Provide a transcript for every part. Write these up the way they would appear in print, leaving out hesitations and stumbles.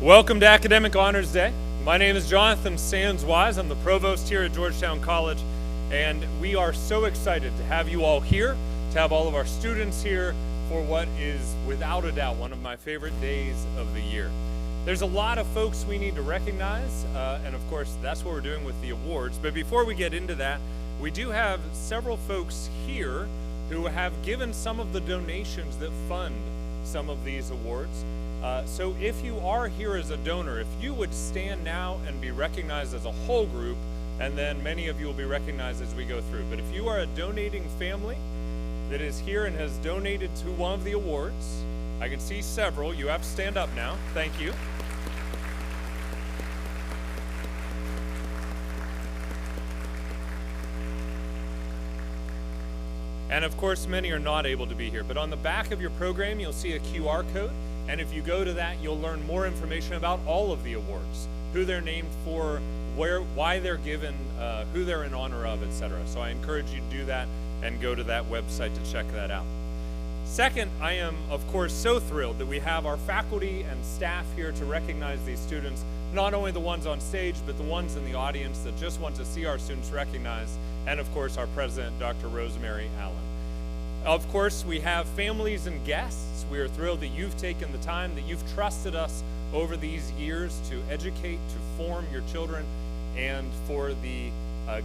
Welcome to Academic Honors Day. My name is Jonathan Sands-Wise. I'm the provost here at Georgetown College, and we are so excited to have you all here, to have all of our students here for what is, without a doubt, one of my favorite days of the year. There's a lot of folks we need to recognize, and of course, that's what we're doing with the awards. But before we get into that, we do have several folks here who have given some of the donations that fund some of these awards. So if you are here as a donor, if you would stand now and be recognized as a whole group, and then many of you will be recognized as we go through. But if you are a donating family that is here and has donated to one of the awards, I can see several. You have to stand up now. Thank you. And of course, many are not able to be here. But on the back of your program, you'll see a QR code. And if you go to that, you'll learn more information about all of the awards, who they're named for, why they're given, who they're in honor of, etc. So I encourage you to do that and go to that website to check that out. Second, I am, of course, so thrilled that we have our faculty and staff here to recognize these students, not only the ones on stage, but the ones in the audience that just want to see our students recognized, and of course, our president, Dr. Rosemary Allen. Of course, we have families and guests. We are thrilled that you've taken the time, that you've trusted us over these years to educate, to form your children, and for the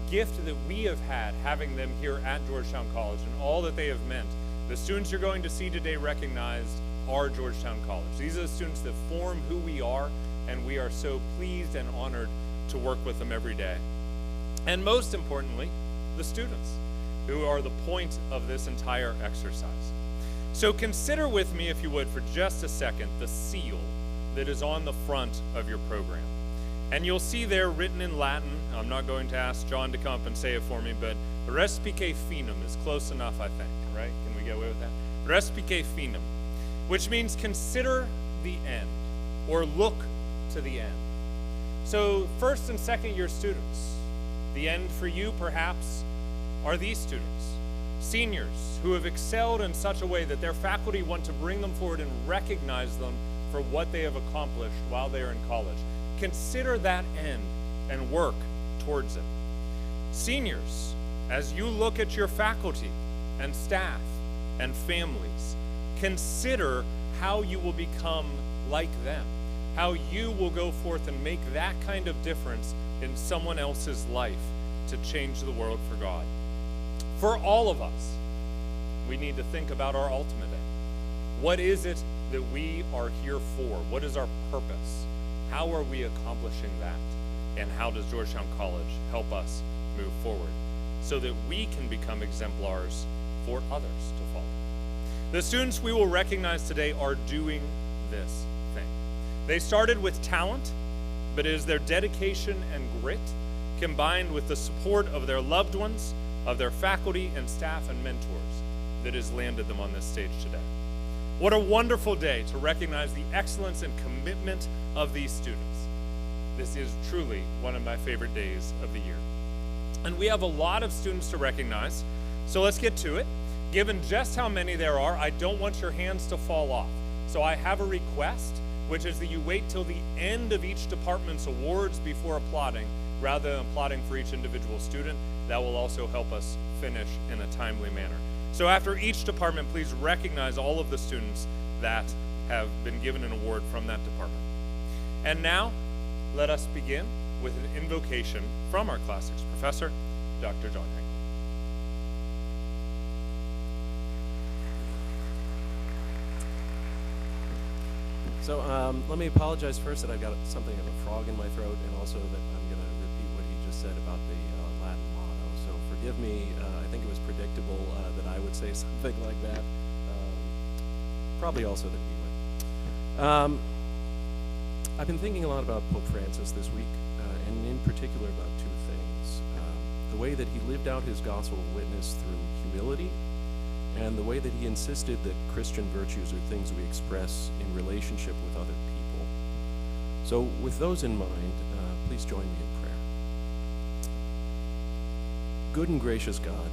gift that we have had having them here at Georgetown College and all that they have meant. The students you're going to see today recognized are Georgetown College. These are the students that form who we are, and we are so pleased and honored to work with them every day. And most importantly, the students, who are the point of this entire exercise. So consider with me, if you would, for just a second, the seal that is on the front of your program. And you'll see there written in Latin, I'm not going to ask John to come up and say it for me, but respice finum is close enough, I think, right? Can we get away with that? Respice finum, which means consider the end, or look to the end. So first and second year students, the end for you perhaps are these students, seniors who have excelled in such a way that their faculty want to bring them forward and recognize them for what they have accomplished while they are in college. Consider that end and work towards it. Seniors, as you look at your faculty and staff and families, consider how you will become like them, how you will go forth and make that kind of difference in someone else's life to change the world for God. For all of us, we need to think about our ultimate end. What is it that we are here for? What is our purpose? How are we accomplishing that? And how does Georgetown College help us move forward so that we can become exemplars for others to follow? The students we will recognize today are doing this thing. They started with talent, but it is their dedication and grit combined with the support of their loved ones, of their faculty and staff and mentors that has landed them on this stage today. What a wonderful day to recognize the excellence and commitment of these students. This is truly one of my favorite days of the year. And we have a lot of students to recognize, so let's get to it. Given just how many there are, I don't want your hands to fall off. So I have a request, which is that you wait till the end of each department's awards before applauding, rather than applauding for each individual student. That will also help us finish in a timely manner. So after each department, please recognize all of the students that have been given an award from that department. And now, let us begin with an invocation from our classics professor, Dr. John Hank. So let me apologize first that I've got something of a frog in my throat, and also that I'm going to repeat what he just said about the Latin motto. So forgive me, I think it was predictable that I would say something like that. Probably also that he would. I've been thinking a lot about Pope Francis this week, and in particular about two things. The way that he lived out his gospel witness through humility, and the way that he insisted that Christian virtues are things we express in relationship with other people. So with those in mind, please join me in prayer. Good and gracious God,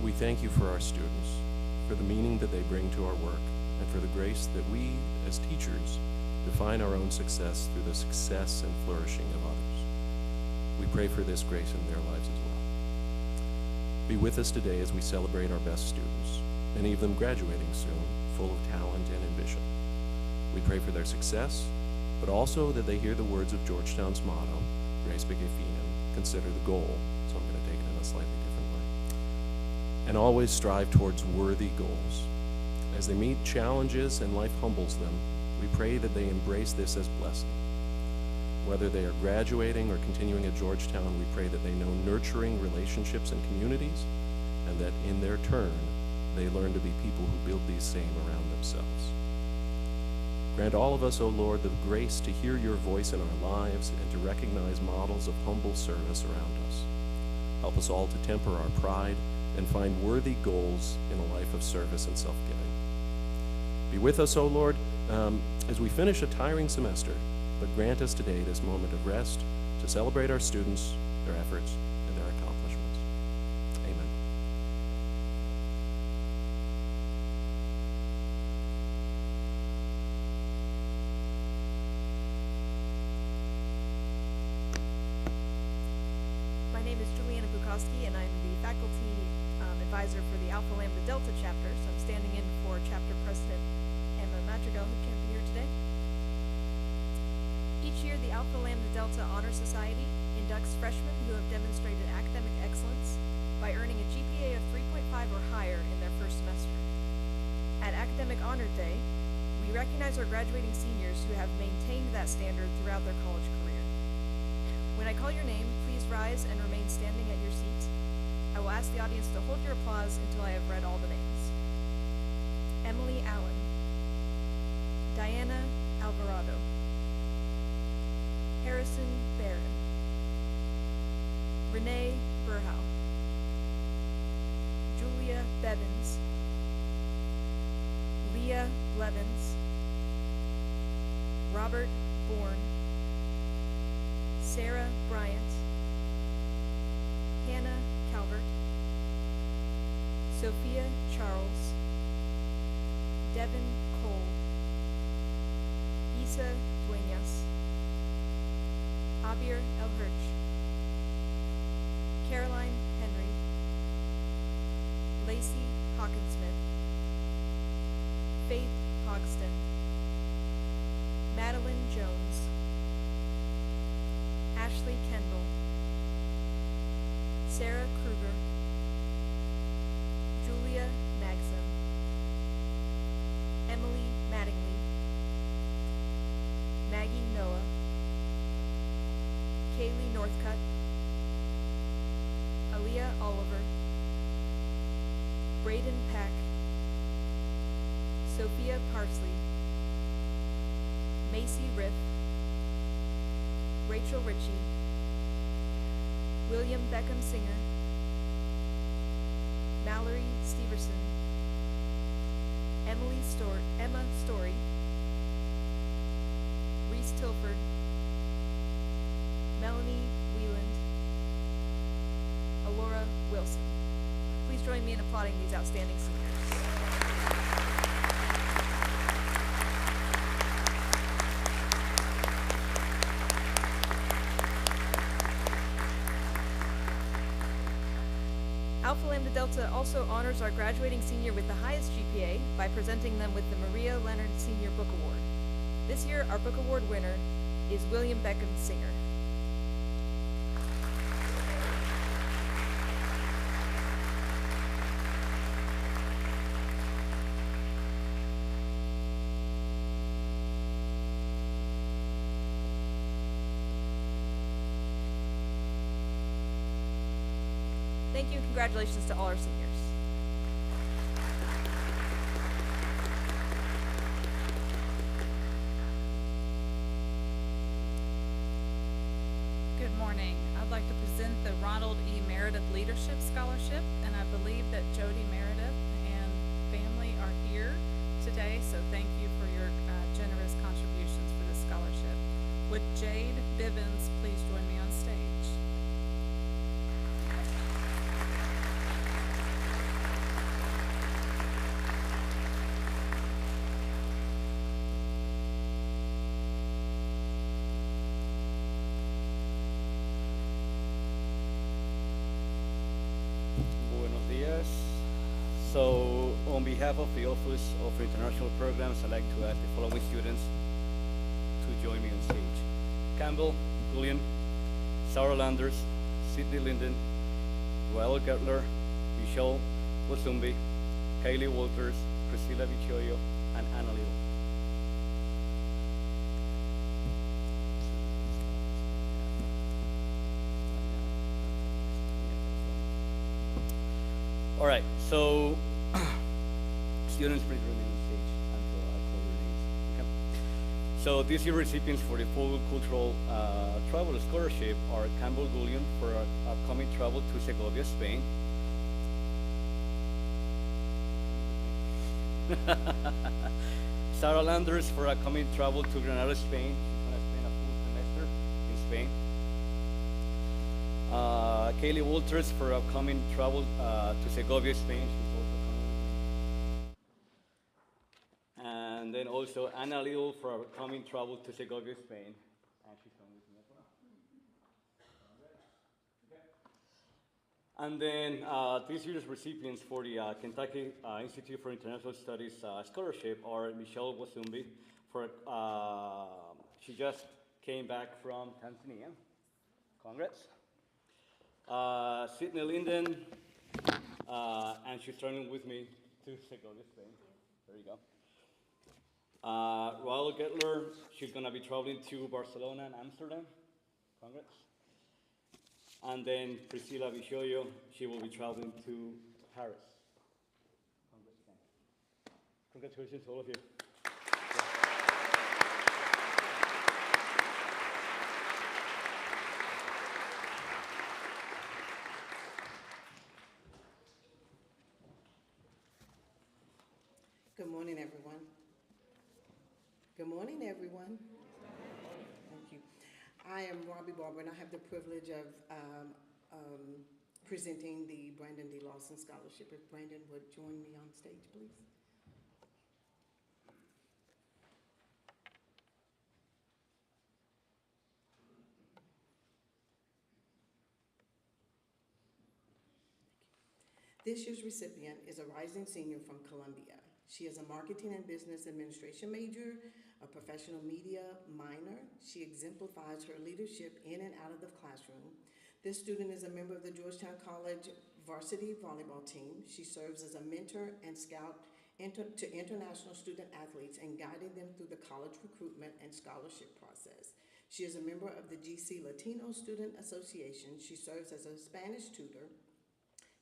we thank you for our students, for the meaning that they bring to our work, and for the grace that we, as teachers, define our own success through the success and flourishing of others. We pray for this grace in their lives as well. Be with us today as we celebrate our best students, many of them graduating soon, full of talent and ambition. We pray for their success, but also that they hear the words of Georgetown's motto, Res Sic Finem, consider the goal, so I'm going to take it in a slightly different way. And always strive towards worthy goals. As they meet challenges and life humbles them, we pray that they embrace this as blessing. Whether they are graduating or continuing at Georgetown, we pray that they know nurturing relationships and communities, and that in their turn, they learn to be people who build these same around themselves. Grant all of us, O Lord, the grace to hear your voice in our lives and to recognize models of humble service around us. Help us all to temper our pride and find worthy goals in a life of service and self-giving. Be with us, O Lord, as we finish a tiring semester, but grant us today this moment of rest to celebrate our students, their efforts, and their accomplishments. Amen. My name is Juliana Bukowski, and I'm the faculty advisor for the Alpha Lambda Delta chapter, so I'm standing in for chapter president Emma Madrigal, who can't be here today. Each year, the Alpha Lambda Delta Honor Society inducts freshmen who have demonstrated academic excellence by earning a GPA of 3.5 or higher in their first semester. At Academic Honor Day, we recognize our graduating seniors who have maintained that standard throughout their college career. When I call your name, please rise and remain standing at your seat. I will ask the audience to hold your applause until I have read all the names. Emily Allen, Diana Alvarado, Harrison Barron, Renee Burhow, Julia Bevins, Leah Blevins, Robert Bourne, Sarah Bryant, Hannah Calvert, Sophia Charles, Devin Cole, Isa Dueñas, Abir El Hirsch, Caroline Henry, Lacey Hawkinsmith, Faith Hogston, Madeline Jones, Ashley Kendall, Sarah Kruger, Julia Magson, Emily Mattingly, Maggie Noah, Kaylee Northcutt, Aaliyah Oliver, Braden Peck, Sophia Parsley, Macy Riff, Rachel Ritchie, William Beckham Singer, Mallory Steverson, Emma Story, Reese Tilford, Melanie Wieland, Alora Wilson. Please join me in applauding these outstanding seniors. Alpha Lambda Delta also honors our graduating senior with the highest GPA by presenting them with the Maria Leonard Senior Book Award. This year, our book award winner is William Beckham Singer. Thank you and congratulations to all our seniors. Good morning. I'd like to present the Ronald E. Meredith Leadership Scholarship, and I believe that Jody Meredith and family are here today, so thank you for your generous contributions for this scholarship. Would Jade Bivens please join me on stage? behalf of the Office of International Programs, I'd like to ask the following students to join me on stage. Campbell Gullion, Sarah Landers, Sydney Linden, Roel Gertler, Michelle Wasumbi, Kaylee Walters, Priscilla Vichoyo, and Anna Liu. All right, so students, please remain on stage until I call your names. Okay. So this year recipients for the full cultural travel scholarship are Campbell Gullion for upcoming travel to Segovia, Spain. Sarah Landers for upcoming travel to Granada, Spain. She's gonna spend a full semester in Spain. Kaylee Walters for upcoming travel to Segovia, Spain. She's also coming. And then also Anna Liu for upcoming travel to Segovia, Spain. And she's coming with me as well. And then this year's recipients for the Kentucky Institute for International Studies scholarship are Michelle Wasumbi for, she just came back from Tanzania. Congrats. Sydney Linden, and she's traveling with me to Segovia, Spain. There you go. Roel Gertler, she's gonna be traveling to Barcelona and Amsterdam. Congrats. And then Priscilla Vichoyo, she will be traveling to Paris. Congrats again. Congratulations to all of you. Good morning, everyone. Good morning, everyone. Thank you. I am Robbie Barber, and I have the privilege of presenting the Brandon D. Lawson Scholarship. If Brandon would join me on stage, please. This year's recipient is a rising senior from Columbia. She is a marketing and business administration major, a professional media minor. She exemplifies her leadership in and out of the classroom. This student is a member of the Georgetown College varsity volleyball team. She serves as a mentor and scout to international student athletes and guiding them through the college recruitment and scholarship process. She is a member of the GC Latino Student Association. She serves as a Spanish tutor.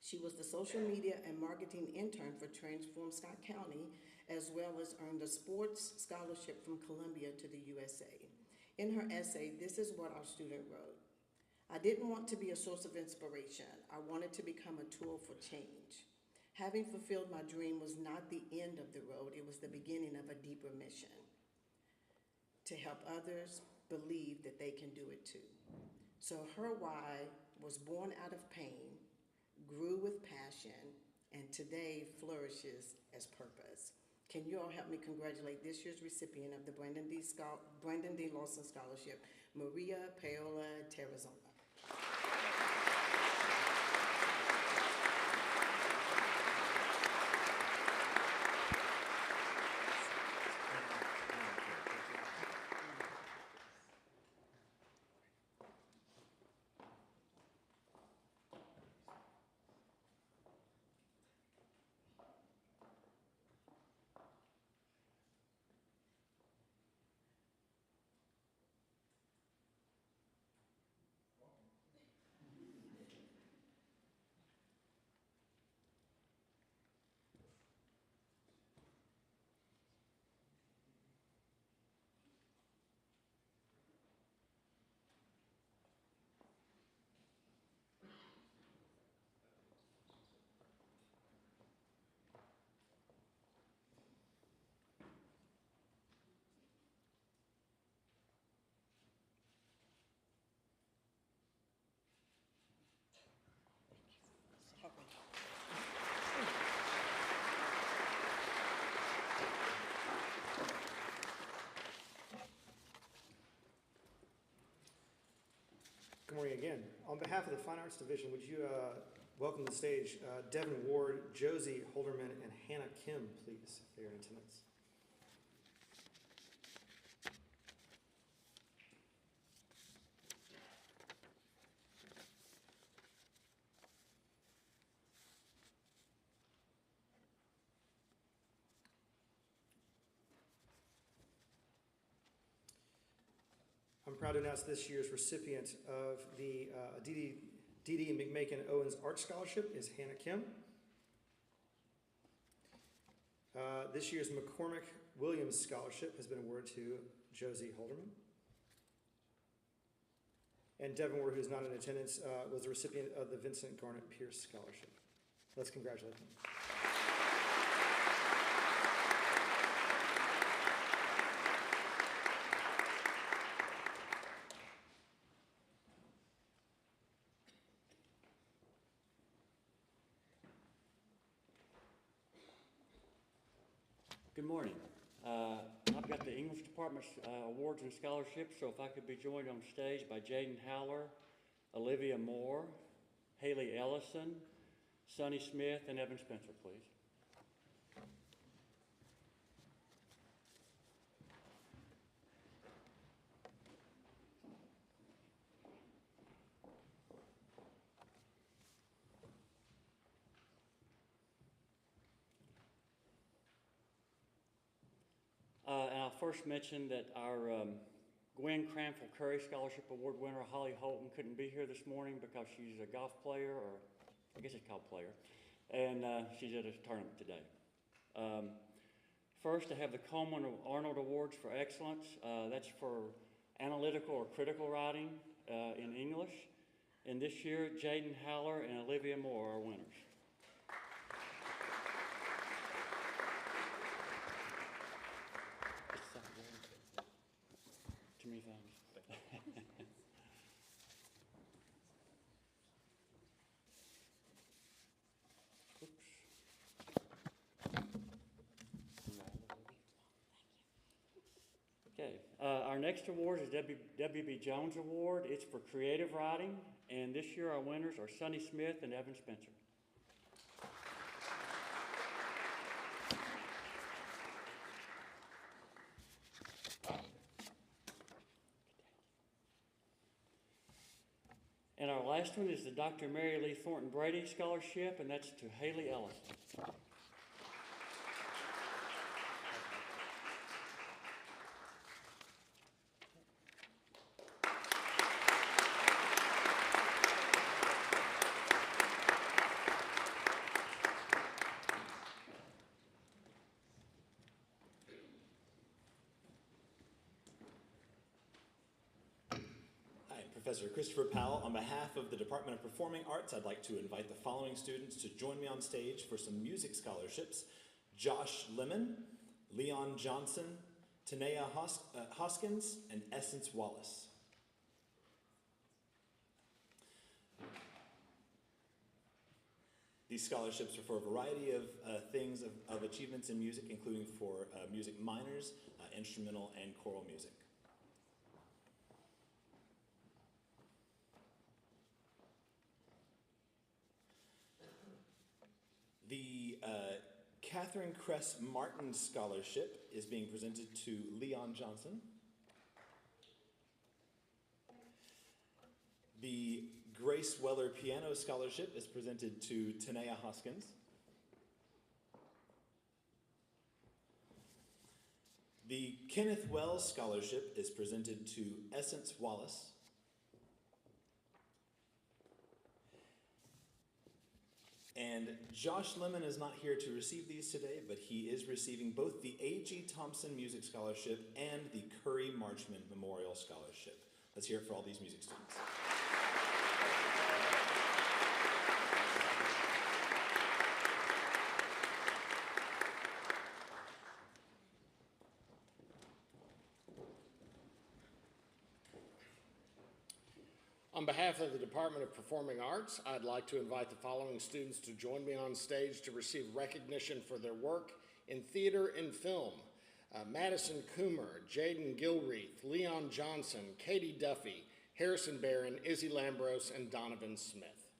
She was the social media and marketing intern for Transform Scott County, as well as earned a sports scholarship from Columbia to the USA. In her essay, this is what our student wrote. I didn't want to be a source of inspiration. I wanted to become a tool for change. Having fulfilled my dream was not the end of the road, it was the beginning of a deeper mission. To help others believe that they can do it too. So her why was born out of pain, grew with passion, and today flourishes as purpose. Can you all help me congratulate this year's recipient of the Brandon D. Lawson Scholarship, Maria Paola Terrazona. Good morning again. On behalf of the Fine Arts Division, would you welcome to the stage Devin Ward, Josie Holderman, and Hannah Kim, please, if they are in attendance. I'm proud to announce this year's recipient of the D.D. McMakin Owens Art Scholarship is Hannah Kim. This year's McCormick Williams Scholarship has been awarded to Josie Holderman. And Devin Ward, who's not in attendance, was the recipient of the Vincent Garnett Pierce Scholarship. Let's congratulate them. Good morning. I've got the English Department's awards and scholarships, so if I could be joined on stage by Jaden Howler, Olivia Moore, Haley Ellison, Sonny Smith, and Evan Spencer, please. And I'll first mention that our Gwen Cranfield Curry Scholarship Award winner, Holly Holton, couldn't be here this morning because she's a golf player, or I guess it's called player, and she's at a tournament today. First, I have the Coleman Arnold Awards for Excellence. That's for analytical or critical writing in English. And this year, Jaden Howler and Olivia Moore are winners. Too many things. Okay, our next award is W.B. Jones Award. It's for creative writing, and this year our winners are Sonny Smith and Evan Spencer. And our last one is the Dr. Mary Lee Thornton Brady Scholarship, and that's to Haley Ellison. Professor Christopher Powell. On behalf of the Department of Performing Arts, I'd like to invite the following students to join me on stage for some music scholarships. Josh Lemon, Leon Johnson, Tanea Hoskins, and Essence Wallace. These scholarships are for a variety of things of achievements in music, including for music minors, instrumental, and choral music. The Catherine Cress Martin Scholarship is being presented to Leon Johnson. The Grace Weller Piano Scholarship is presented to Tanea Hoskins. The Kenneth Wells Scholarship is presented to Essence Wallace. And Josh Lemon is not here to receive these today, but he is receiving both the A.G. Thompson Music Scholarship and the Curry Marchman Memorial Scholarship. Let's hear it for all these music students. On behalf of the Department of Performing Arts, I'd like to invite the following students to join me on stage to receive recognition for their work in theater and film. Madison Coomer, Jaden Gilreath, Leon Johnson, Katie Duffy, Harrison Barron, Izzy Lambros, and Donovan Smith.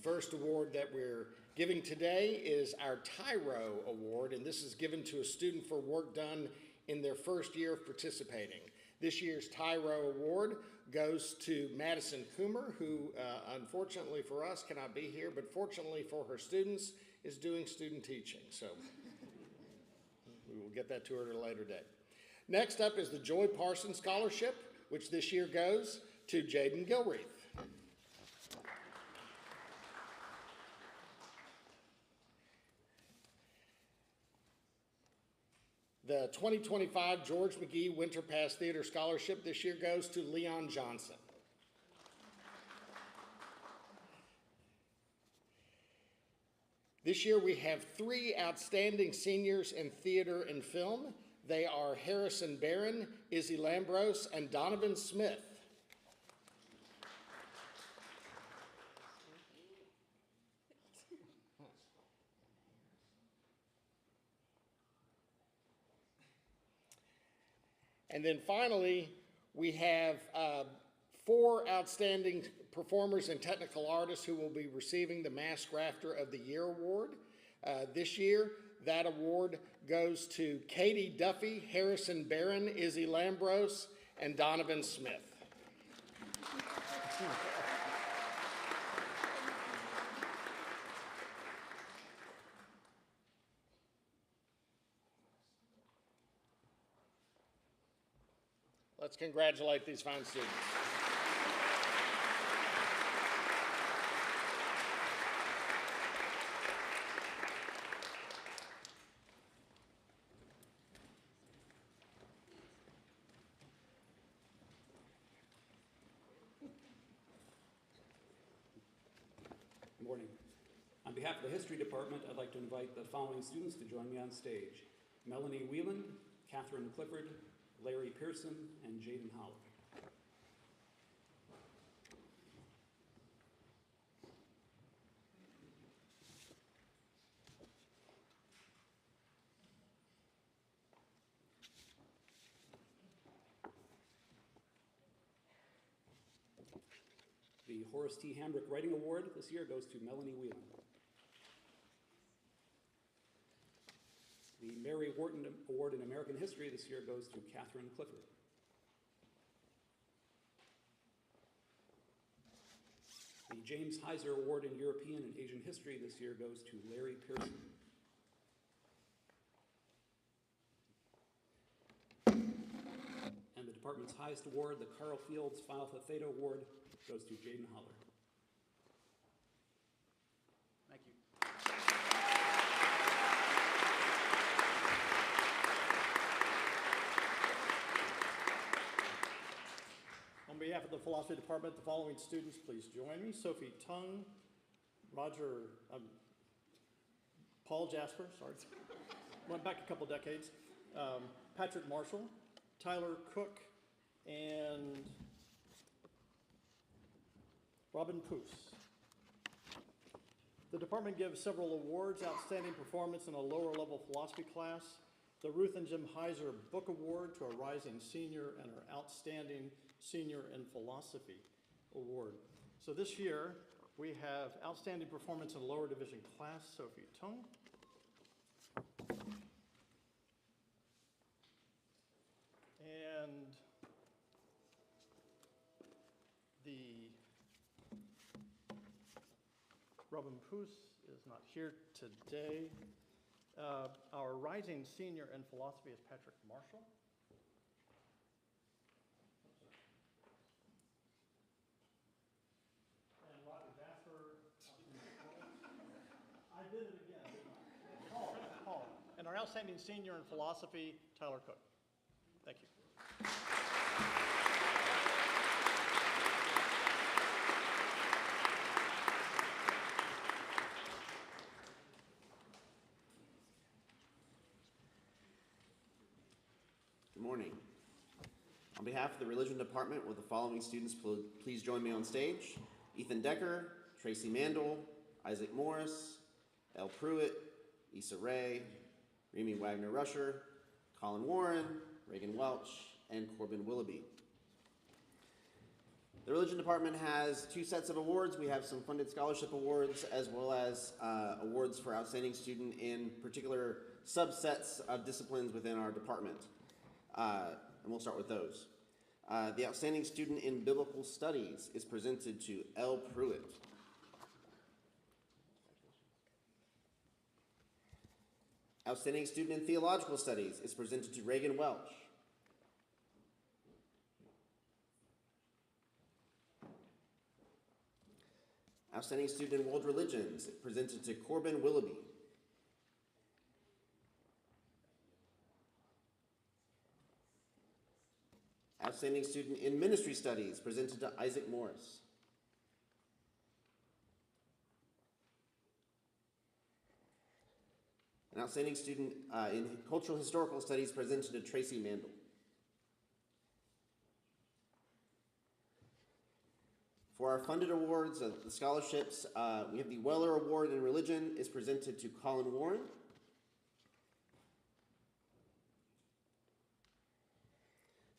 first award that we're giving today is our Tyro Award, and this is given to a student for work done in their first year of participating. This year's Tyro Award goes to Madison Coomer, who unfortunately for us cannot be here, but fortunately for her students is doing student teaching. So we will get that to her at a later date. Next up is the Joy Parsons Scholarship, which this year goes to Jaden Gilreath. The 2025 George McGee Winter Pass Theater Scholarship this year goes to Leon Johnson. This year we have 3 outstanding seniors in theater and film. They are Harrison Barron, Izzy Lambros, and Donovan Smith. And then finally, we have 4 outstanding performers and technical artists who will be receiving the Mask Rafter of the Year Award. This year, that award goes to Katie Duffy, Harrison Barron, Izzy Lambros, and Donovan Smith. Let's congratulate these fine students. Good morning. On behalf of the History Department, I'd like to invite the following students to join me on stage: Melanie Whelan, Catherine Clifford, Larry Pearson, and Jaden Howell. The Horace T. Hambrick Writing Award this year goes to Melanie Whelan. The Mary Wharton Award in American History this year goes to Catherine Clifford. The James Heiser Award in European and Asian History this year goes to Larry Pearson. And the department's highest award, the Carl Fields Phi Alpha Theta Award, goes to Jaden Holler. Thank you. On behalf of the Philosophy Department, the following students please join me: Sophie Tung, Paul Jasper, sorry, went back a couple decades, Patrick Marshall, Tyler Cook, and Robin Poos. The department gives several awards: outstanding performance in a lower level philosophy class, the Ruth and Jim Heiser Book Award to a rising senior, and our outstanding senior in philosophy award. So this year we have outstanding performance in a lower division class, Sophie Tung. And the Robin Poos is not here today. Our rising senior in philosophy is Patrick Marshall. And Roger Jasper. I did it again, didn't I? Paul. And our outstanding senior in philosophy, Tyler Cook. Thank you. Good morning. On behalf of the Religion Department, will the following students please join me on stage: Ethan Decker, Tracy Mandel, Isaac Morris, Elle Pruitt, Issa Ray, Remy Wagner-Rusher, Colin Warren, Reagan Welch, and Corbin Willoughby. The Religion Department has two sets of awards. We have some funded scholarship awards as well as awards for outstanding student in particular subsets of disciplines within our department. And we'll start with those. The outstanding student in biblical studies is presented to L. Pruitt. Outstanding student in theological studies is presented to Reagan Welch. Outstanding student in world religions presented to Corbin Willoughby. Outstanding student in ministry studies presented to Isaac Morris. An outstanding student in cultural historical studies presented to Tracy Mandel. For our funded awards, the scholarships, we have the Weller Award in Religion is presented to Colin Warren.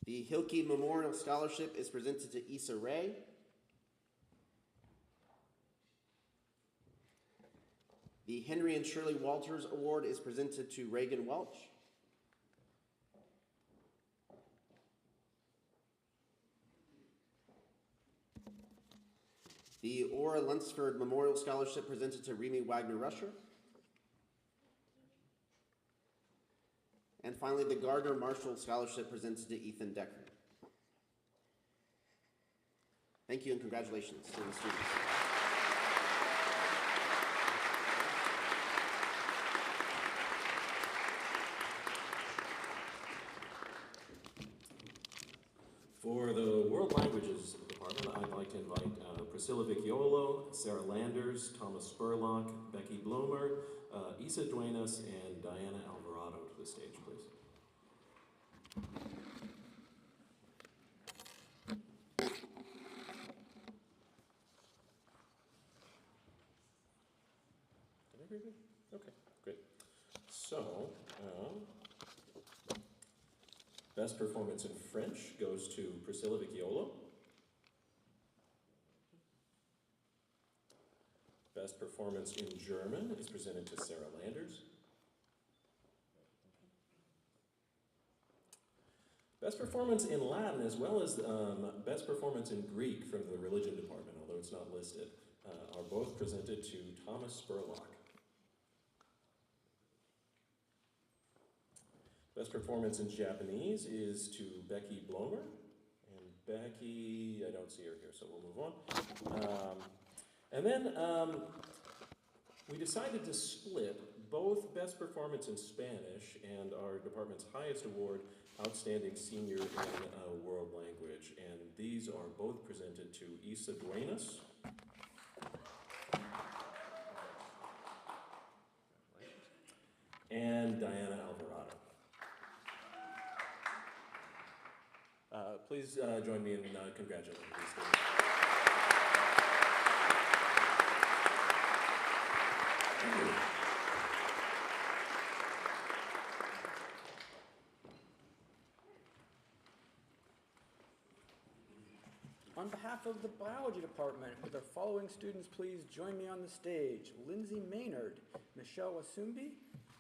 The Hilke Memorial Scholarship is presented to Issa Ray. The Henry and Shirley Walters Award is presented to Reagan Welch. The Ora Lunsford Memorial Scholarship presented to Remy Wagner-Rusher. And finally, the Gardner Marshall Scholarship presented to Ethan Decker. Thank you and congratulations to the students. For the World Languages Department, I'd like to invite Priscilla Vecchiolo, Sarah Landers, Thomas Spurlock, Becky Blomer, Isa Duenas, and Diana Alvarado to the stage, please. Did I hear you? Okay, great. So, best performance in French goes to Priscilla Vecchiolo. Best performance in German is presented to Sarah Landers. Best performance in Latin, as well as best performance in Greek from the Religion Department, although it's not listed, are both presented to Thomas Spurlock. Best performance in Japanese is to Becky Blomer. And Becky, I don't see her here, so we'll move on. And then we decided to split both best performance in Spanish and our department's highest award, Outstanding Senior in World Language. And these are both presented to Isa Duenas. And Diana Alvarado. Please join me in congratulating these students. Thank you. On behalf of the Biology Department, would the following students please join me on the stage? Lindsay Maynard, Michelle Wasumbi,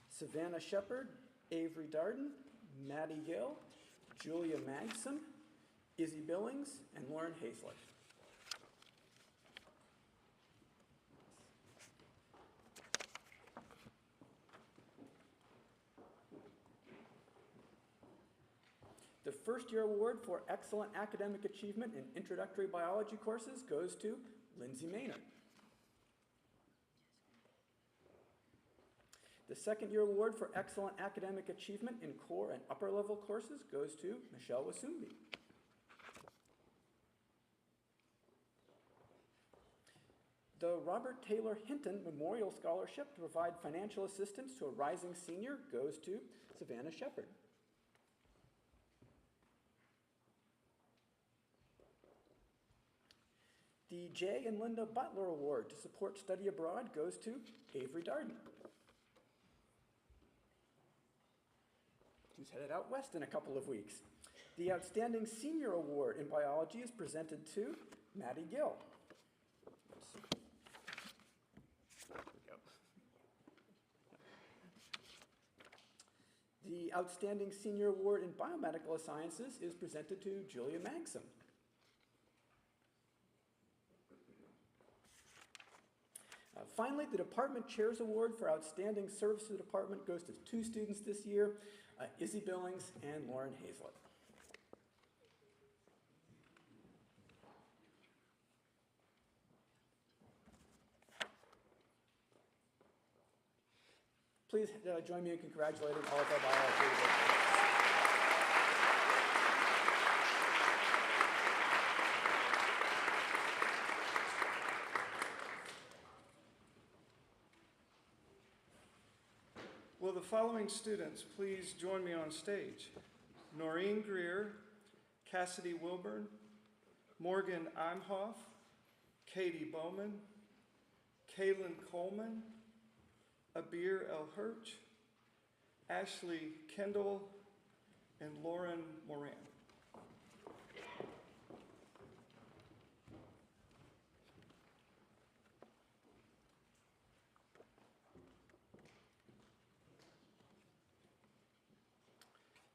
Savannah Shepard, Avery Darden, Maddie Gill, Julia Magson, Izzy Billings, and Lauren Hazlett. The first year award for excellent academic achievement in introductory biology courses goes to Lindsay Maynard. The second year award for excellent academic achievement in core and upper level courses goes to Michelle Wasumbi. The Robert Taylor Hinton Memorial Scholarship to provide financial assistance to a rising senior goes to Savannah Shepard. The Jay and Linda Butler Award to support study abroad goes to Avery Darden, who's headed out west in a couple of weeks. The Outstanding Senior Award in Biology is presented to Maddie Gill. The Outstanding Senior Award in Biomedical Sciences is presented to Julia Magson. Finally, the Department Chair's Award for Outstanding Service to the Department goes to 2 students this year, Izzy Billings and Lauren Hazlett. Please join me in congratulating all of our biology workers. Will the following students please join me on stage? Noreen Greer, Cassidy Wilburn, Morgan Imhoff, Katie Bowman, Kaylin Coleman, Abir El Hirsch, Ashley Kendall, and Lauren Moran.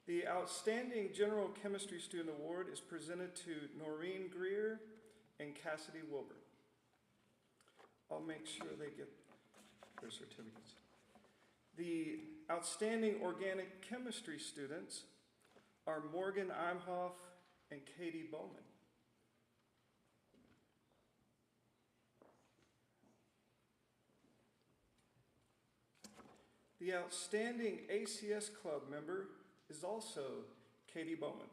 The Outstanding General Chemistry Student Award is presented to Noreen Greer and Cassidy Wilburn. I'll make sure they get their certificates. The Outstanding Organic Chemistry students are Morgan Imhoff and Katie Bowman. The Outstanding ACS Club member is also Katie Bowman.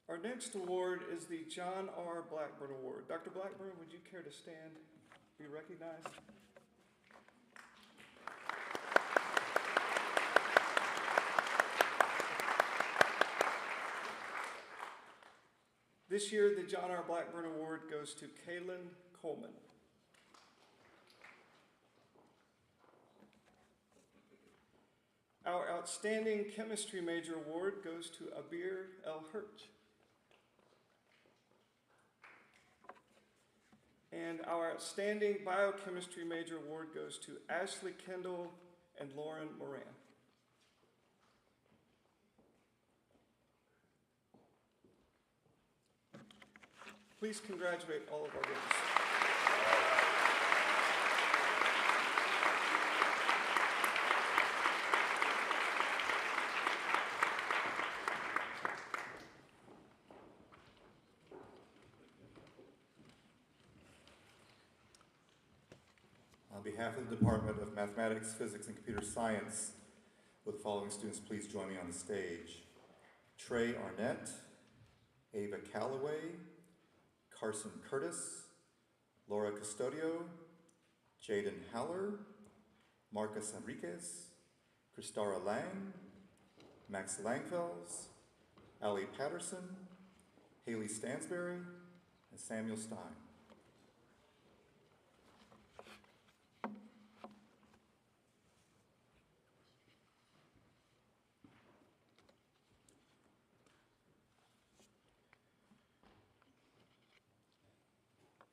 Our next award is the John R. Blackburn Award. Dr. Blackburn, would you care to stand, be recognized? This year, the John R. Blackburn Award goes to Kaylin Coleman. Our Outstanding Chemistry Major Award goes to Abir El Hirsch. And our Outstanding Biochemistry Major Award goes to Ashley Kendall and Lauren Moran. Please congratulate all of our winners. On behalf of the Department of Mathematics, Physics, and Computer Science, will the following students please join me on the stage? Trey Arnett, Ava Calloway, Carson Curtis, Laura Custodio, Jaden Haller, Marcus Enriquez, Christara Lang, Max Langfels, Ali Patterson, Haley Stansberry, and Samuel Stein.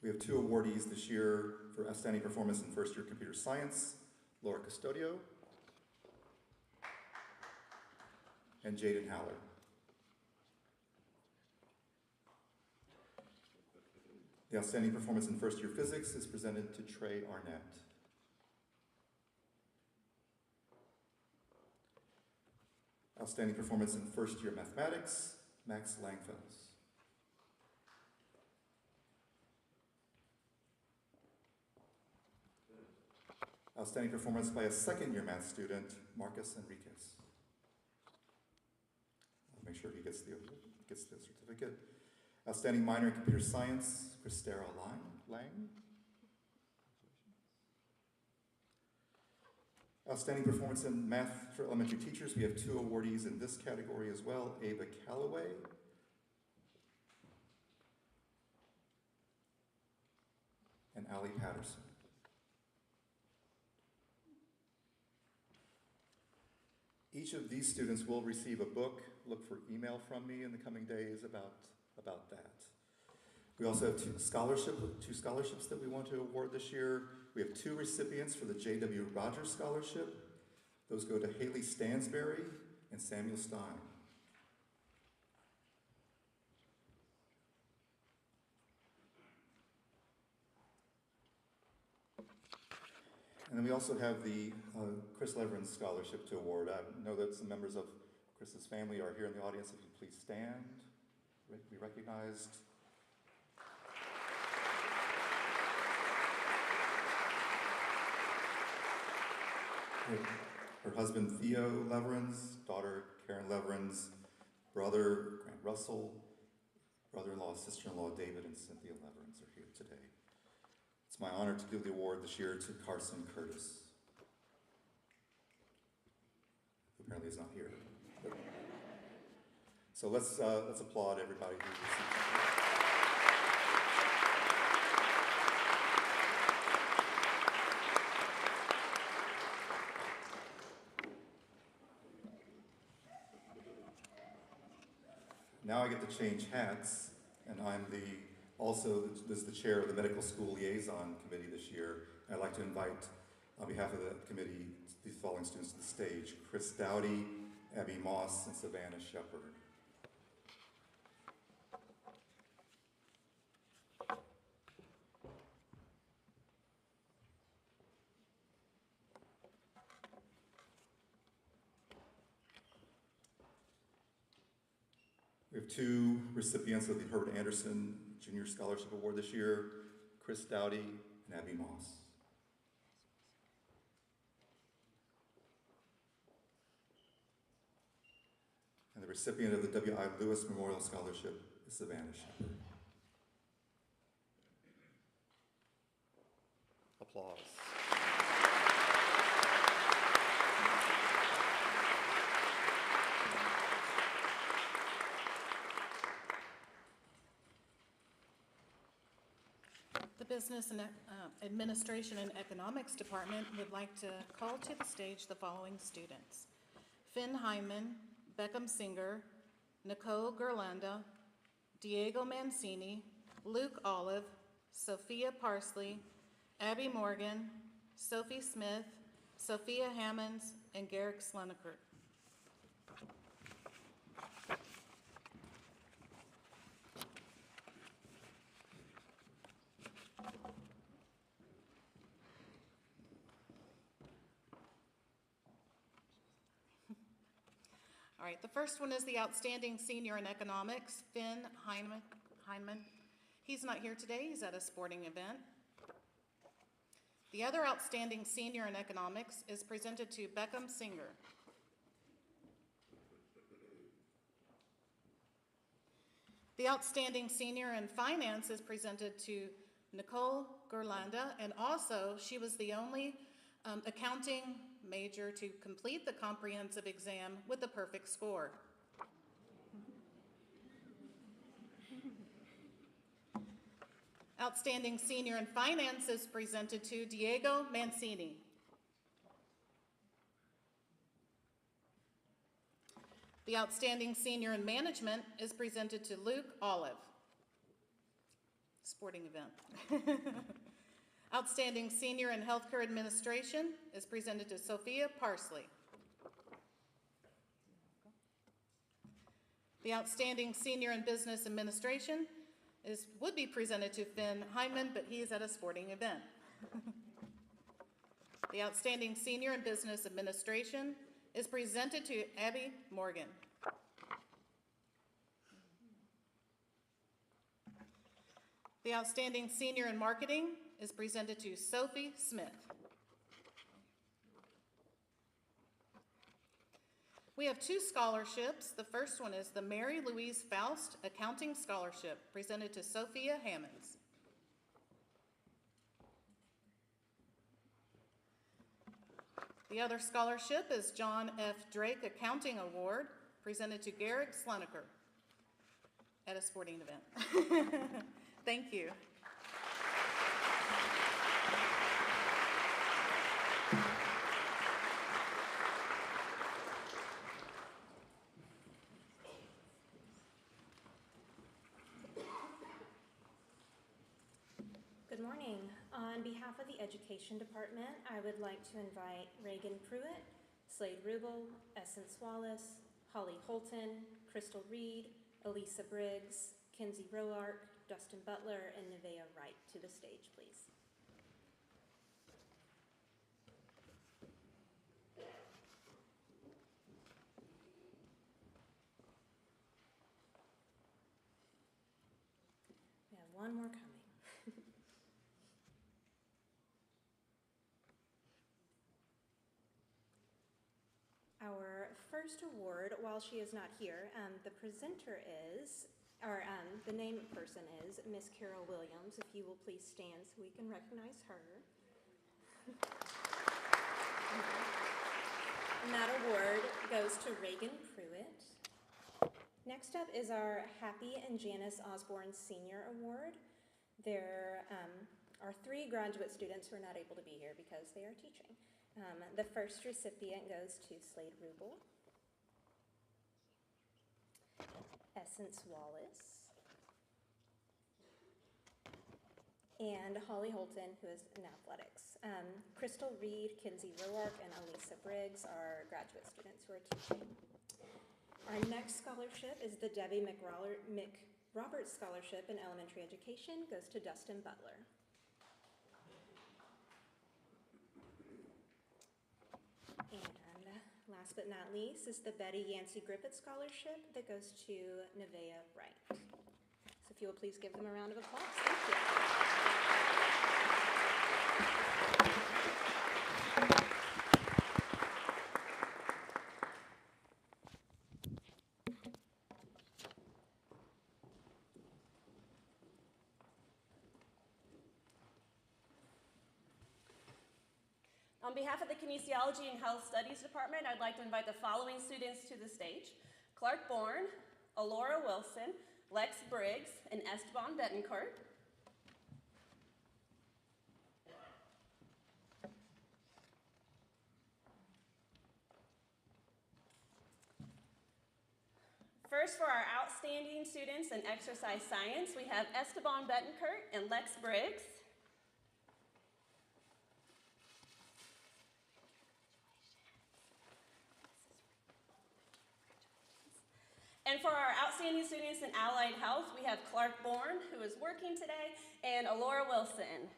We have two awardees this year for outstanding performance in first-year computer science, Laura Custodio and Jaden Haller. The outstanding performance in first-year physics is presented to Trey Arnett. Outstanding performance in first-year mathematics, Max Langfels. Outstanding performance by a second-year math student, Marcus Enriquez. I'll make sure he gets the certificate. Outstanding minor in computer science, Christara Lang. Outstanding performance in math for elementary teachers, we have two awardees in this category as well, Ava Calloway and Ali Patterson. Each of these students will receive a book. Look for email from me in the coming days about that. We also have two scholarships that we want to award this year. We have 2 recipients for the J.W. Rogers Scholarship. Those go to Haley Stansberry and Samuel Stein. And then we also have the Chris Leverins Scholarship to award. I know that some members of Chris's family are here in the audience. If you please stand, be recognized. Her husband Theo Leverins, daughter Karen Leverins, brother Grant Russell, brother-in-law, sister-in-law David and Cynthia Leverins are here today. It's my honor to give the award this year to Carson Curtis, who apparently is not here. So let's applaud everybody who received it. Now I get to change hats, and I'm this is the chair of the Medical School Liaison Committee this year. I'd like to invite, on behalf of the committee, the following students to the stage: Chris Dowdy, Abby Moss, and Savannah Shepard. We have 2 recipients of the Herbert Anderson Junior Scholarship Award this year: Chris Dowdy and Abby Moss. And the recipient of the W.I. Lewis Memorial Scholarship is Savannah Shepard. Applause. The Business and Administration and Economics Department would like to call to the stage the following students: Finn Hyman, Beckham Singer, Nicole Gerlanda, Diego Mancini, Luke Olive, Sophia Parsley, Abby Morgan, Sophie Smith, Sophia Hammonds, and Garrick Slenikert. All right, the first one is the Outstanding Senior in Economics, Finn Heineman. He's not here today, he's at a sporting event. The other Outstanding Senior in Economics is presented to Beckham Singer. The Outstanding Senior in Finance is presented to Nicole Gerlanda, and also she was the only accounting major to complete the comprehensive exam with a perfect score. Outstanding Senior in Finance is presented to Diego Mancini. The Outstanding Senior in Management is presented to Luke Olive. Sporting event. Outstanding Senior in Healthcare Administration is presented to Sophia Parsley. The Outstanding Senior in Business Administration would be presented to Finn Hyman, but he is at a sporting event. The Outstanding Senior in Business Administration is presented to Abby Morgan. The Outstanding Senior in Marketing is presented to Sophie Smith. We have 2 scholarships. The first one is the Mary Louise Faust Accounting Scholarship, presented to Sophia Hammonds. The other scholarship is John F. Drake Accounting Award, presented to Garrick Slenikert at a sporting event. Thank you. On behalf of the Education Department, I would like to invite Reagan Pruitt, Slade Rubel, Essence Wallace, Holly Holton, Crystal Reed, Elisa Briggs, Kinsey Roark, Dustin Butler, and Nevaeh Wright to the stage, please. We have one more coming. Our first award, while she is not here, the presenter is, or the named person is Miss Carol Williams. If you will please stand so we can recognize her. And that award goes to Reagan Pruitt. Next up is our Happy and Janice Osborne Senior Award. There are 3 graduate students who are not able to be here because they are teaching. The first recipient goes to Slade Rubel, Essence Wallace, and Holly Holton, who is in athletics. Crystal Reed, Kinsey Roark, and Elisa Briggs are graduate students who are teaching. Our next scholarship is the Debbie McRoberts Scholarship in Elementary Education, goes to Dustin Butler. And last but not least is the Betty Yancey Griffith Scholarship that goes to Nevaeh Wright. So if you will please give them a round of applause. Thank you. On behalf of the Kinesiology and Health Studies Department, I'd like to invite the following students to the stage: Clark Bourne, Alora Wilson, Lex Briggs, and Esteban Betancourt. First, for our outstanding students in exercise science, we have Esteban Betancourt and Lex Briggs. And for our outstanding students in allied health, we have Clark Bourne, who is working today, and Alora Wilson.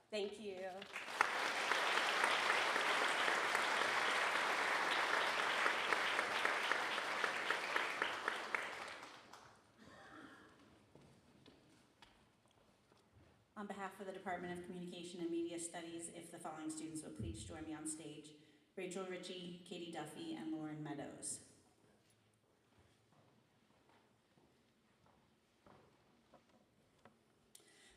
Thank you. On behalf of the Department of Communication and Media Studies, if the following students would please join me on stage: Rachel Ritchie, Katie Duffy, and Lauren Meadows.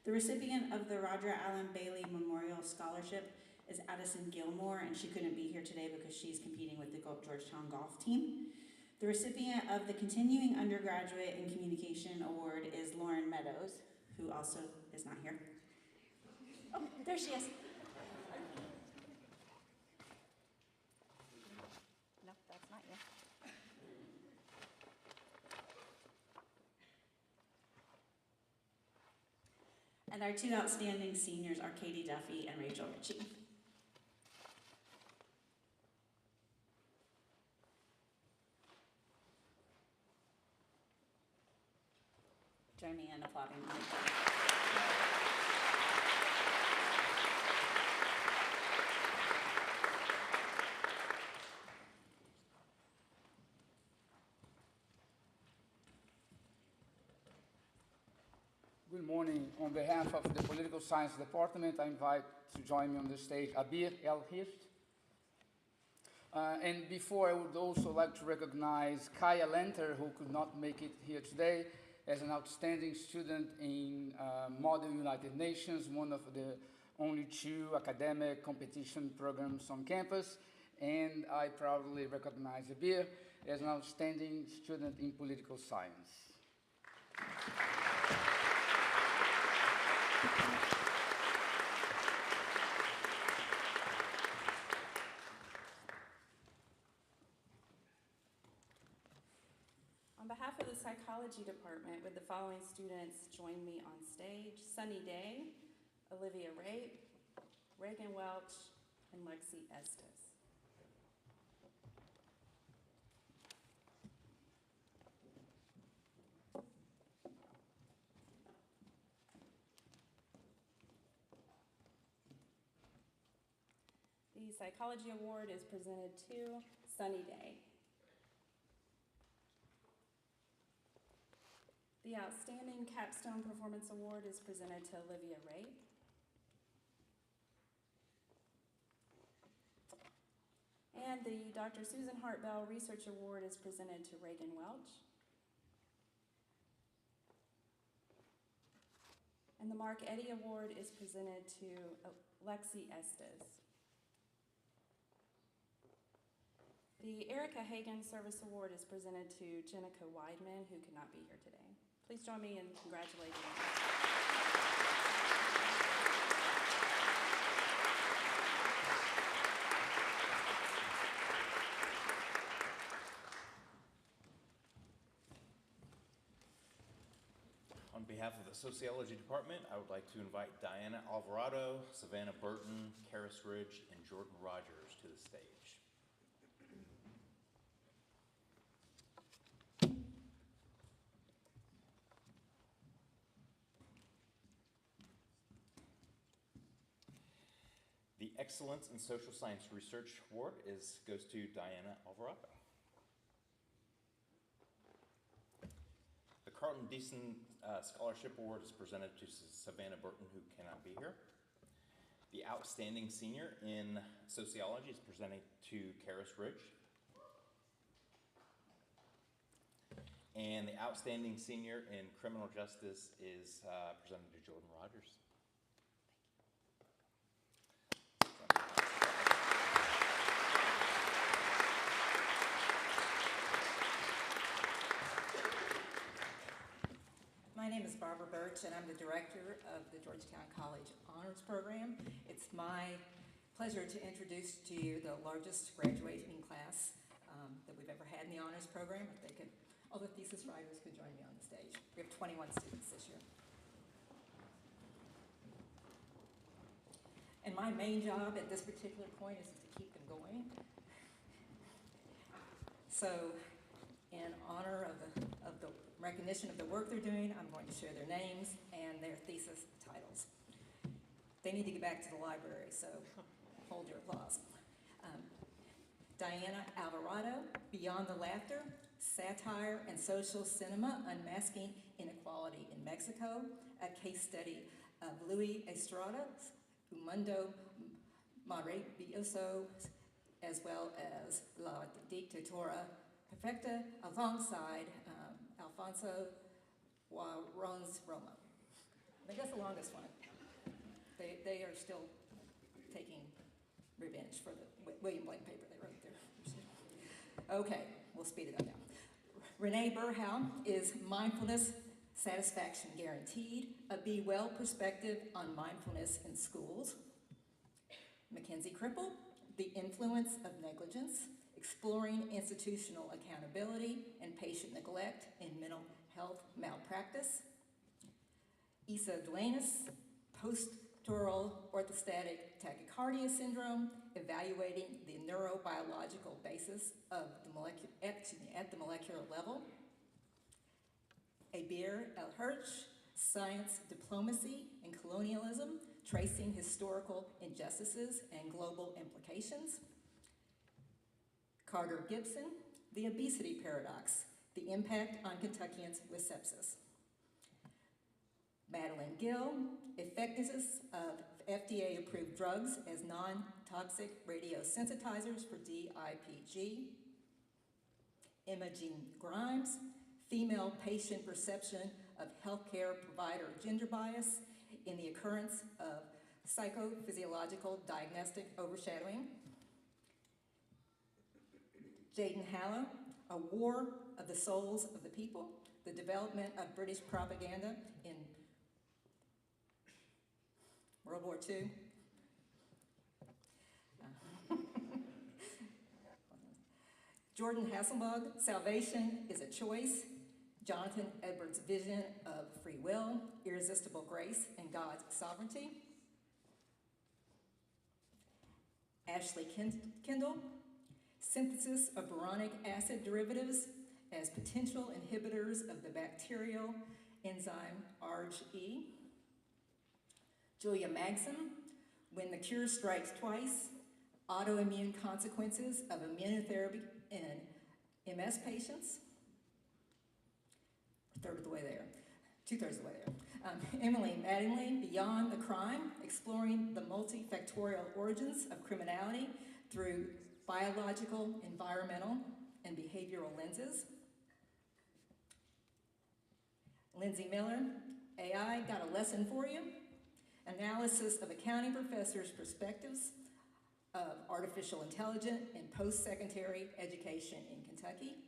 The recipient of the Roger Allen Bailey Memorial Scholarship is Addison Gilmore, and she couldn't be here today because she's competing with the Georgetown golf team. The recipient of the Continuing Undergraduate in Communication Award is Lauren Meadows, who also is not here. Oh, there she is. No, that's not you. And our 2 outstanding seniors are Katie Duffy and Rachel Ritchie. Join me in applauding them. Good morning. On behalf of the Political Science Department, I invite to join me on the stage Abir El-Hirst. And before, I would also like to recognize Kaya Lenter, who could not make it here today, as an outstanding student in Model United Nations, one of the only 2 academic competition programs on campus. And I proudly recognize Abir as an outstanding student in political science. On behalf of the Psychology Department, would the following students join me on stage? Sunny Day, Olivia Rape, Reagan Welch, and Lexi Estes. The Psychology Award is presented to Sunny Day. The Outstanding Capstone Performance Award is presented to Olivia Rape. And the Dr. Susan Hart Bell Research Award is presented to Reagan Welch. And the Mark Eddy Award is presented to Lexi Estes. The Erica Hagen Service Award is presented to Jenica Weidman, who could not be here today. Please join me in congratulating them. On behalf of the Sociology Department, I would like to invite Diana Alvarado, Savannah Burton, Karis Ridge, and Jordan Rogers to the stage. The Excellence in Social Science Research Award goes to Diana Alvarado. The Carlton Deason Scholarship Award is presented to Savannah Burton, who cannot be here. The Outstanding Senior in Sociology is presented to Karis Ridge. And the Outstanding Senior in Criminal Justice is presented to Jordan Rogers. My name is Barbara Birch, and I'm the director of the Georgetown College Honors Program. It's my pleasure to introduce to you the largest graduating class that we've ever had in the honors program. If they could, all the thesis writers could join me on the stage. We have 21 students this year. And my main job at this particular point is to keep them going. So, in honor of the recognition of the work they're doing, I'm going to share their names and their thesis titles. They need to get back to the library, so hold your applause. Diana Alvarado, Beyond the Laughter, Satire and Social Cinema, Unmasking Inequality in Mexico, a case study of Luis Estrada's Un Mundo Maravilloso, as well as La Dictadura Perfecta, alongside Alfonso Cuarón's Roma. I think that's the longest one. They are still taking revenge for the William Blake paper they wrote there. Okay, we'll speed it up now. Renee Burhow is Mindfulness Satisfaction Guaranteed, a Be Well perspective on mindfulness in schools. Mackenzie Cripple, The Influence of Negligence, Exploring Institutional Accountability and Patient Neglect in Mental Health Malpractice. Isa Duenas, Postural Orthostatic Tachycardia Syndrome, Evaluating the Neurobiological Basis of the at the molecular level. Abir El Hirsch, Science, Diplomacy, and Colonialism, Tracing Historical Injustices and Global Implications. Carter Gibson, The Obesity Paradox, The Impact on Kentuckians with Sepsis. Madeline Gill, Effectiveness of FDA-approved drugs as non-toxic radiosensitizers for DIPG. Emma Jean Grimes, Female Patient Perception of Healthcare Provider Gender Bias in the Occurrence of Psychophysiological Diagnostic Overshadowing. Jaden Hallow, A War of the Souls of the People, the Development of British Propaganda in World War II. Jordan Hasselbug, Salvation is a Choice, Jonathan Edwards' vision of free will, irresistible grace, and God's sovereignty. Ashley Kendall, synthesis of boronic acid derivatives as potential inhibitors of the bacterial enzyme ARGE. Julia Magson, when the cure strikes twice, autoimmune consequences of immunotherapy in MS patients. Two-thirds of the way there. Emily Mattingly, Beyond the Crime, exploring the multifactorial origins of criminality through biological, environmental, and behavioral lenses. Lindsay Miller, AI got a lesson for you. Analysis of accounting professors' perspectives of artificial intelligence in post-secondary education in Kentucky.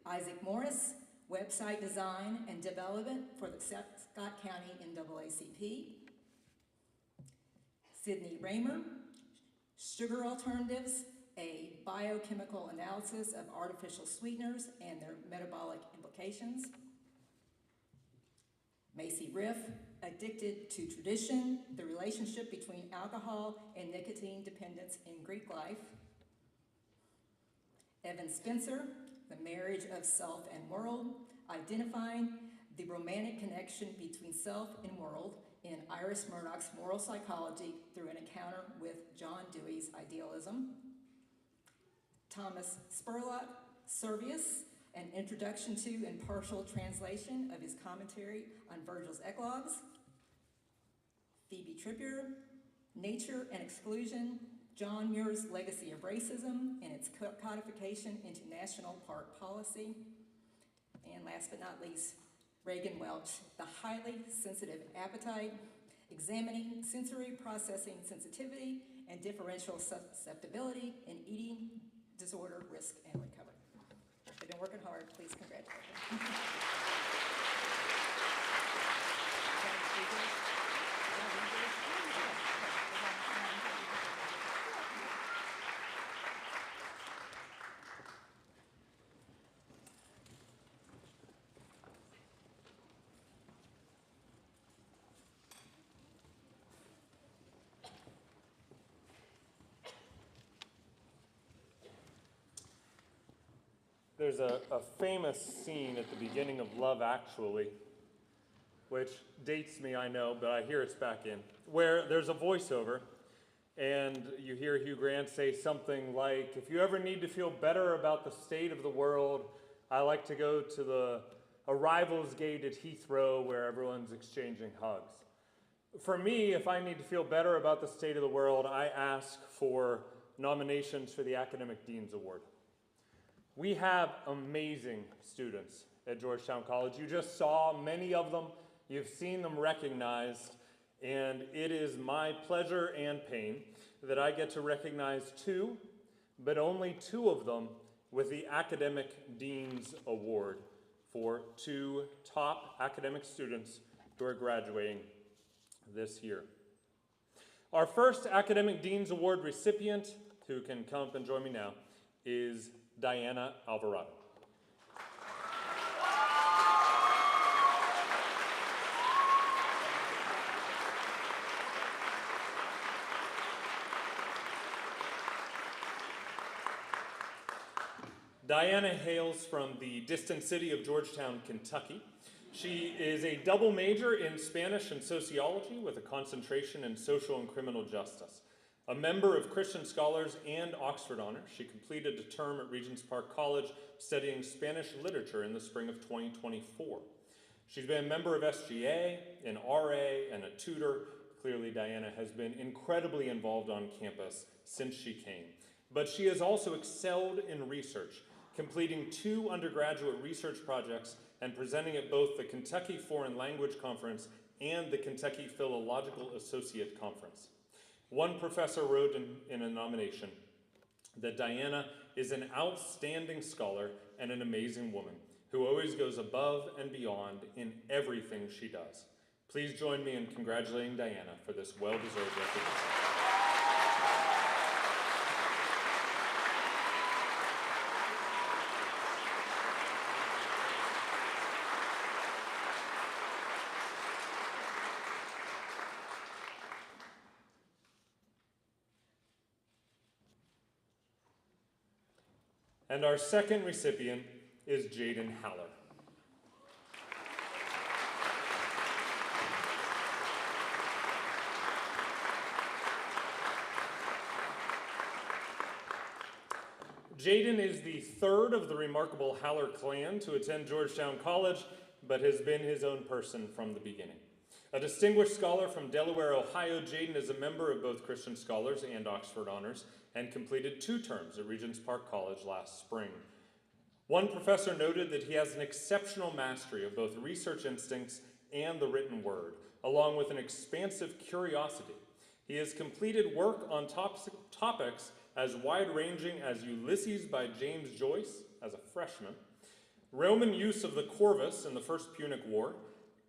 Isaac Morris, website design and development for the Scott County NAACP. Sydney Raymer, sugar alternatives, a biochemical analysis of artificial sweeteners and their metabolic implications. Macy Riff, Addicted to Tradition, the relationship between alcohol and nicotine dependence in Greek life. Evan Spencer, The Marriage of Self and World, identifying the romantic connection between self and world in Iris Murdoch's moral psychology through an encounter with John Dewey's idealism. Thomas Spurlock, Servius, an introduction to and partial translation of his commentary on Virgil's Eclogues. Phoebe Trippier, Nature and Exclusion, John Muir's Legacy of Racism and its codification into national park policy. And last but not least, Reagan Welch, The Highly Sensitive Appetite, examining sensory processing sensitivity and differential susceptibility in eating disorder risk and recovery. They've been working hard. Please congratulate them. There's a famous scene at the beginning of Love Actually, which dates me, I know, but I hear it's back in, where there's a voiceover, and you hear Hugh Grant say something like, if you ever need to feel better about the state of the world, I like to go to the arrivals gate at Heathrow where everyone's exchanging hugs. For me, if I need to feel better about the state of the world, I ask for nominations for the Academic Dean's Award. We have amazing students at Georgetown College. You just saw many of them. You've seen them recognized. And it is my pleasure and pain that I get to recognize two, but only two of them, with the Academic Dean's Award for two top academic students who are graduating this year. Our first Academic Dean's Award recipient, who can come up and join me now, is Diana Alvarado. Diana hails from the distant city of Georgetown, Kentucky. She is a double major in Spanish and sociology with a concentration in social and criminal justice. A member of Christian Scholars and Oxford Honors, she completed a term at Regents Park College studying Spanish literature in the spring of 2024. She's been a member of SGA, an RA, and a tutor. Clearly, Diana has been incredibly involved on campus since she came. But she has also excelled in research, completing 2 undergraduate research projects and presenting at both the Kentucky Foreign Language Conference and the Kentucky Philological Associate Conference. One professor wrote in a nomination that Diana is an outstanding scholar and an amazing woman who always goes above and beyond in everything she does. Please join me in congratulating Diana for this well-deserved recognition. And our second recipient is Jaden Haller. Jaden is the third of the remarkable Haller clan to attend Georgetown College, but has been his own person from the beginning. A distinguished scholar from Delaware, Ohio, Jaden is a member of both Christian Scholars and Oxford Honors and completed 2 terms at Regents Park College last spring. One professor noted that he has an exceptional mastery of both research instincts and the written word, along with an expansive curiosity. He has completed work on topics as wide-ranging as Ulysses by James Joyce as a freshman, Roman use of the Corvus in the First Punic War,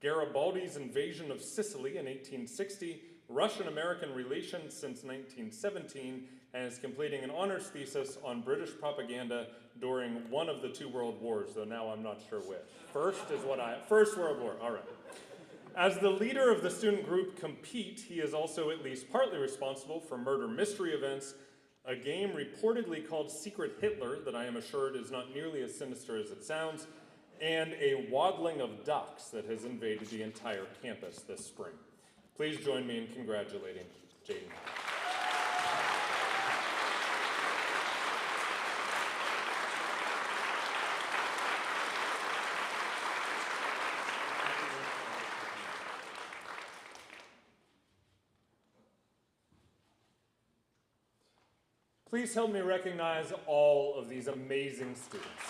Garibaldi's invasion of Sicily in 1860, Russian-American relations since 1917, and is completing an honors thesis on British propaganda during one of the 2 world wars, though now I'm not sure which. First World War, all right. As the leader of the student group Compete, he is also at least partly responsible for murder mystery events, a game reportedly called Secret Hitler that I am assured is not nearly as sinister as it sounds, and a waddling of ducks that has invaded the entire campus this spring. Please join me in congratulating Jaden. Please help me recognize all of these amazing students.